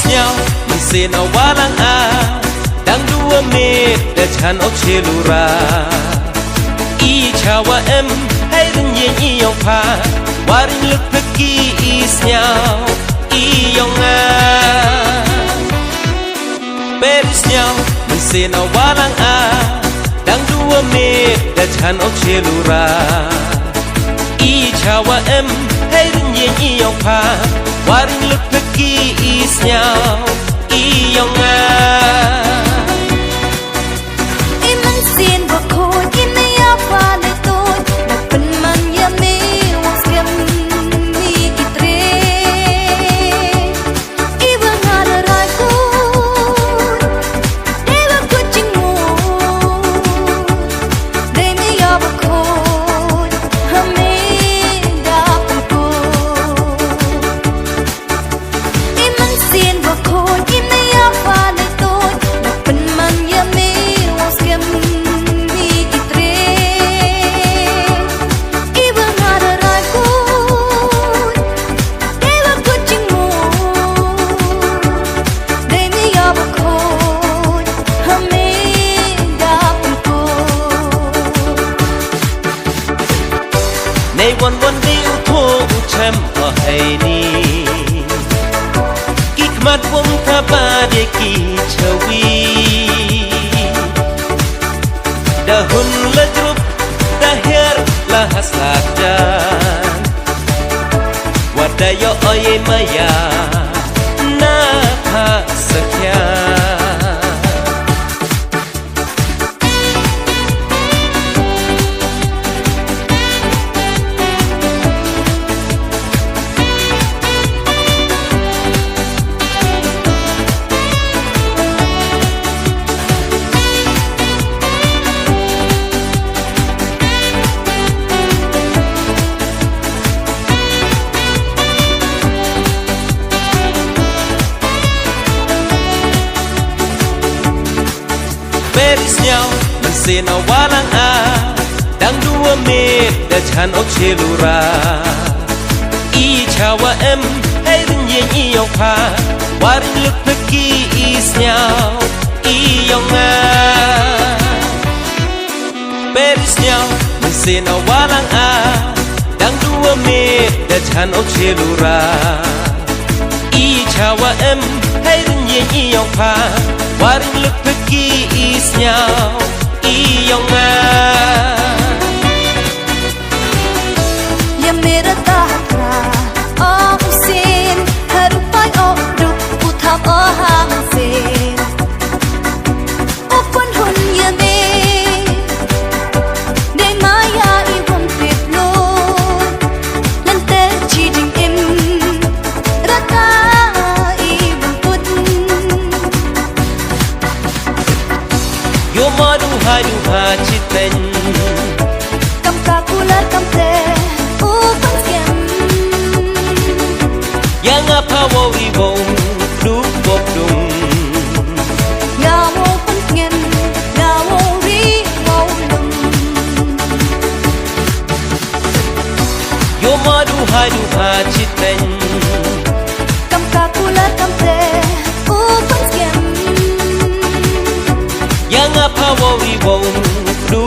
nhau mình xin ở quá lăng đang đua mê để chăn ốc chia lù ra y chào wa em hay đừng nhẹ nhị yong pha wa rin lực thức kỳ is nhau y yong Paris nhau mình xin ở quá lăng đang đua mê để chăn ốc chia lù ra y chào wa em hay đừng nhẹ nhị yong pha wa rin lực thức kỳ is nhau y yongในวันเดียวโทษแชมป์ก็ให้นี่กิกมัดวงทบาเดกีเชวีดาหุ่นละจรุบดาเฮร์ละฮัสลากจานวัดได้ย่ออ้อยมายาหน้าผาสักยาParis nhau mình xin ở quá lăng đang đua mê để chăn ốc chia lù ra y chào wa em hay đừng nhẹ nhị yong pha wa rin lực thức kỳ is nhau y yong Paris nhau mình xin ở quá lăng đang đua mê để chăn ốc chia lù ra y chào wa em hay đừng nhẹ nhị yong pha wa rin lực thức kỳ is nhau y yong ya mera tahra oh sin harupai oh ruk utham oh ham sin opon hun ya me de maya I won pit lo lan te chi ding im rata I bun put yo ma du ha chi ten kam ka kula kam te yang apa wo wi bo du bok dung ya wo pun ngem ya wo ri wo lum yo ma du ha chi ten kam ka kula kam te u pun ngem yang apa wo wi bo du